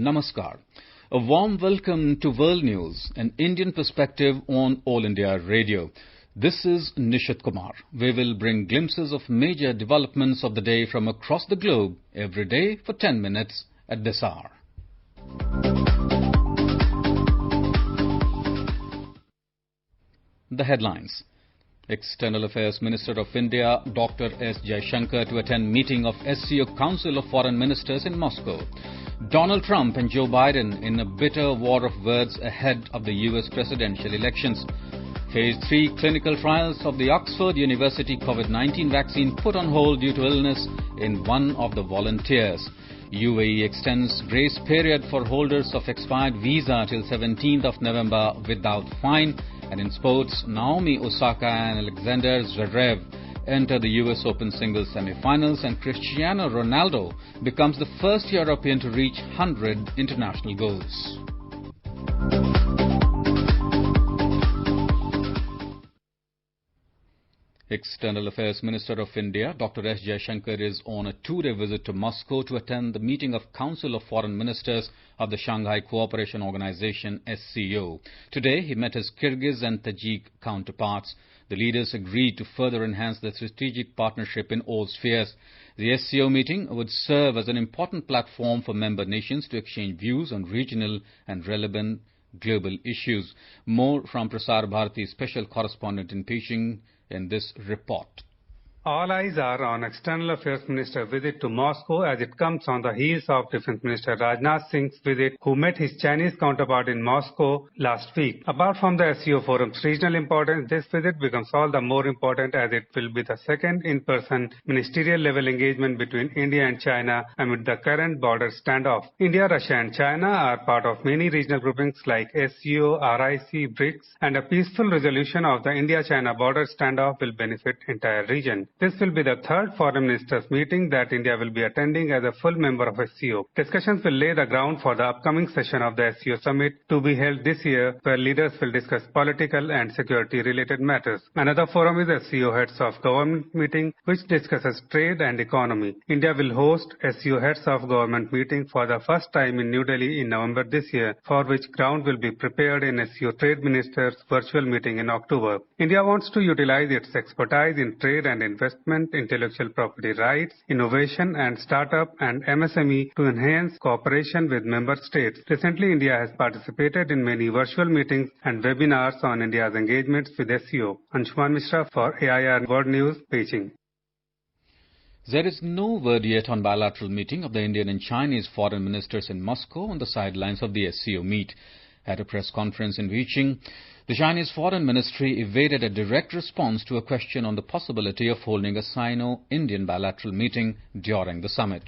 Namaskar. A warm welcome to World News, an Indian perspective on All India Radio. This is Nishit Kumar. We will bring glimpses of major developments of the day from across the globe every day for 10 minutes at this hour. The headlines. External Affairs Minister of India, Dr. S. Jaishankar, to attend meeting of SCO Council of Foreign Ministers in Moscow. Donald Trump and Joe Biden in a bitter war of words ahead of the US presidential elections. Phase 3 clinical trials of the Oxford University COVID-19 vaccine put on hold due to illness in one of the volunteers. UAE extends grace period for holders of expired visa till 17th of November without fine. And in sports, Naomi Osaka and Alexander Zverev enter the US Open singles semi-finals, and Cristiano Ronaldo becomes the first European to reach 100 international goals. External Affairs Minister of India, Dr. S. Jaishankar, is on a two-day visit to Moscow to attend the meeting of Council of Foreign Ministers of the Shanghai Cooperation Organization, SCO. Today, he met his Kyrgyz and Tajik counterparts. The leaders agreed to further enhance the strategic partnership in all spheres. The SCO meeting would serve as an important platform for member nations to exchange views on regional and relevant global issues. More from Prasar Bharati special correspondent in Beijing in this report. All eyes are on External Affairs Minister visit to Moscow as it comes on the heels of Defense Minister Rajnath Singh's visit, who met his Chinese counterpart in Moscow last week. Apart from the SCO forum's regional importance, this visit becomes all the more important as it will be the second in-person ministerial level engagement between India and China amid the current border standoff. India, Russia and China are part of many regional groupings like SCO, RIC, BRICS, and a peaceful resolution of the India-China border standoff will benefit entire region. This will be the third foreign ministers meeting that India will be attending as a full member of SCO. Discussions will lay the ground for the upcoming session of the SCO summit to be held this year, where leaders will discuss political and security related matters. Another forum is SCO Heads of Government meeting, which discusses trade and economy. India will host SCO Heads of Government meeting for the first time in New Delhi in November this year, for which ground will be prepared in SCO Trade Ministers virtual meeting in October. India wants to utilize its expertise in trade and investment, intellectual property rights, innovation and startup and MSME to enhance cooperation with member states. Recently, India has participated in many virtual meetings and webinars on India's engagements with SCO. Anshuman Mishra for AIR World News, Beijing. There is no word yet on bilateral meeting of the Indian and Chinese foreign ministers in Moscow on the sidelines of the SCO meet. At a press conference in Beijing, the Chinese Foreign Ministry evaded a direct response to a question on the possibility of holding a Sino-Indian bilateral meeting during the summit.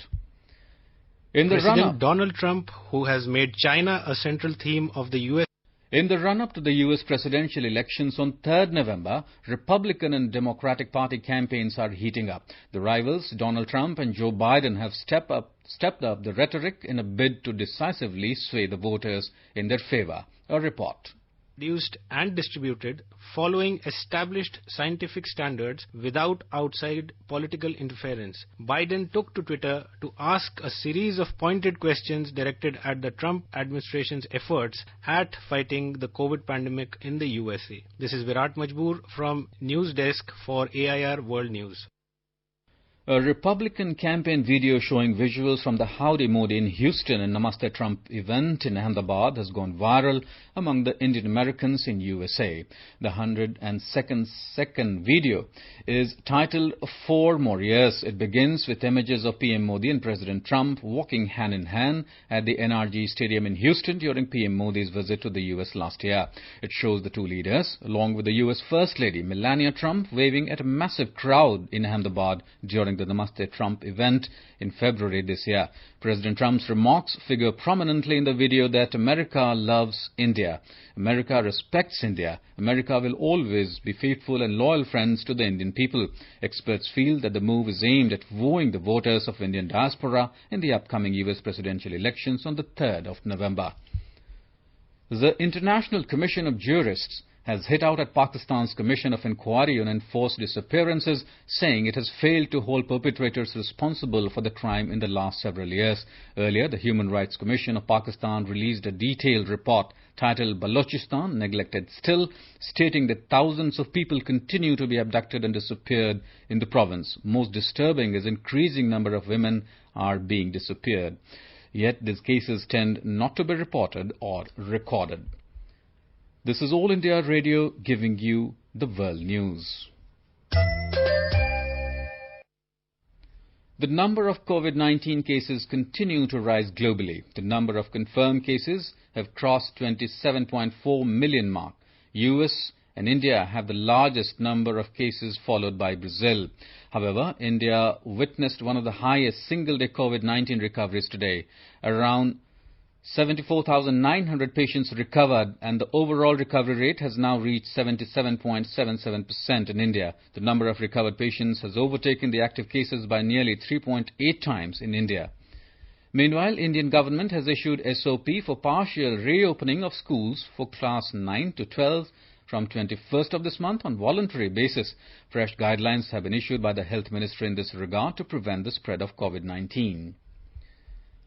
President Donald Trump, who has made China a central theme of the U.S. In the run-up to the U.S. presidential elections on 3rd November, Republican and Democratic Party campaigns are heating up. The rivals, Donald Trump and Joe Biden, have stepped up the rhetoric in a bid to decisively sway the voters in their favor. A report. Produced and distributed following established scientific standards without outside political interference. Biden took to Twitter to ask a series of pointed questions directed at the Trump administration's efforts at fighting the COVID pandemic in the USA. This is Virat Majboor from News Desk for AIR World News. A Republican campaign video showing visuals from the Howdy Modi in Houston and Namaste Trump event in Ahmedabad has gone viral among the Indian Americans in USA. The 102nd video is titled 4 More Years. It begins with images of PM Modi and President Trump walking hand in hand at the NRG Stadium in Houston during PM Modi's visit to the US last year. It shows the two leaders, along with the US First Lady Melania Trump, waving at a massive crowd in Ahmedabad during the Namaste Trump event in February this year. President Trump's remarks figure prominently in the video that America loves India. America respects India. America will always be faithful and loyal friends to the Indian people. Experts feel that the move is aimed at wooing the voters of Indian diaspora in the upcoming US presidential elections on the 3rd of November. The International Commission of Jurists has hit out at Pakistan's Commission of Inquiry on Enforced Disappearances, saying it has failed to hold perpetrators responsible for the crime in the last several years. Earlier, the Human Rights Commission of Pakistan released a detailed report titled Balochistan Neglected Still, stating that thousands of people continue to be abducted and disappeared in the province. Most disturbing is increasing number of women are being disappeared. Yet these cases tend not to be reported or recorded. This is All India Radio giving you the world news. The number of COVID-19 cases continue to rise globally. The number of confirmed cases have crossed 27.4 million mark. US and India have the largest number of cases, followed by Brazil. However, India witnessed one of the highest single-day COVID-19 recoveries today. Around 74,900 patients recovered, and the overall recovery rate has now reached 77.77% in India. The number of recovered patients has overtaken the active cases by nearly 3.8 times in India. Meanwhile, Indian government has issued SOP for partial reopening of schools for class 9 to 12 from 21st of this month on voluntary basis. Fresh guidelines have been issued by the Health Ministry in this regard to prevent the spread of COVID-19.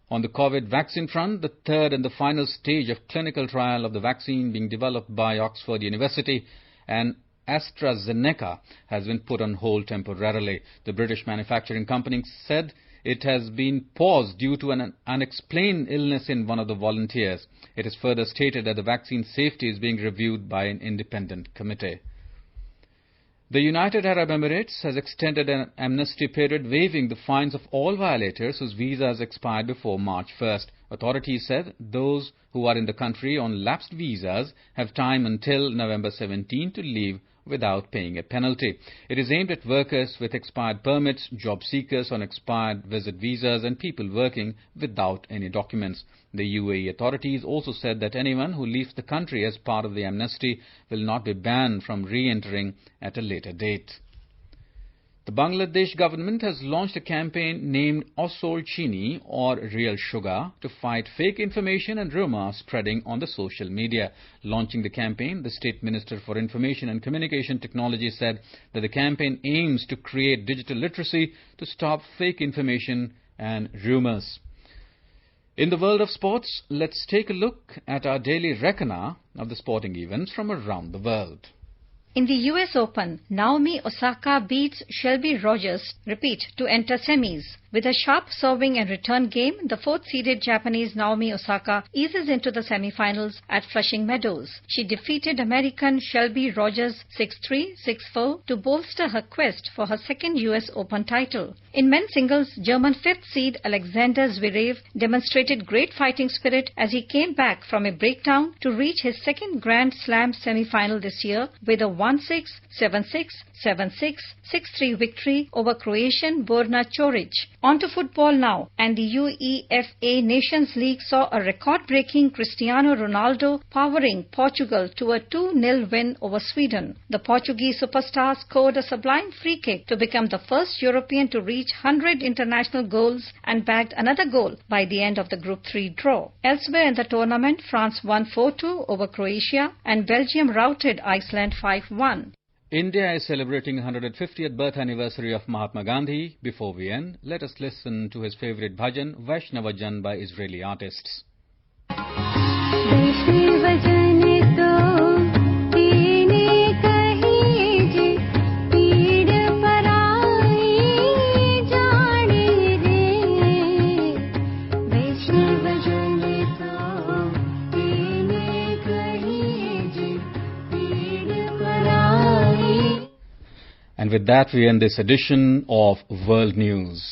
On the COVID vaccine front, the third and the final stage of clinical trial of the vaccine being developed by Oxford University and AstraZeneca has been put on hold temporarily. The British manufacturing company said it has been paused due to an unexplained illness in one of the volunteers. It is further stated that the vaccine safety is being reviewed by an independent committee. The United Arab Emirates has extended an amnesty period, waiving the fines of all violators whose visas expired before March 1st. Authorities said those who are in the country on lapsed visas have time until November 17 to leave without paying a penalty. It is aimed at workers with expired permits, job seekers on expired visit visas, and people working without any documents. The UAE authorities also said that anyone who leaves the country as part of the amnesty will not be banned from re-entering at a later date. The Bangladesh government has launched a campaign named Asol Chini, or Real Sugar, to fight fake information and rumors spreading on the social media. Launching the campaign, the State Minister for Information and Communication Technology said that the campaign aims to create digital literacy to stop fake information and rumors. In the world of sports, let's take a look at our daily reckoner of the sporting events from around the world. In the US Open, Naomi Osaka beats Shelby Rogers, to enter semis. With a sharp serving and return game, the fourth-seeded Japanese Naomi Osaka eases into the semi-finals at Flushing Meadows. She defeated American Shelby Rogers 6-3, 6-4 to bolster her quest for her second US Open title. In men's singles, German fifth seed Alexander Zverev demonstrated great fighting spirit as he came back from a breakdown to reach his second Grand Slam semi-final this year with a 1-6, 7-6, 7-6, 6-3 victory over Croatian Borna Coric. On to football now, and the UEFA Nations League saw a record-breaking Cristiano Ronaldo powering Portugal to a 2-0 win over Sweden. The Portuguese superstar scored a sublime free kick to become the first European to reach 100 international goals and bagged another goal by the end of the Group 3 draw. Elsewhere in the tournament, France won 4-2 over Croatia and Belgium routed Iceland 5-1. India is celebrating 150th birth anniversary of Mahatma Gandhi. Before we end, let us listen to his favorite bhajan, Vaishnava Jan, by Israeli artists. And with that, we end this edition of World News.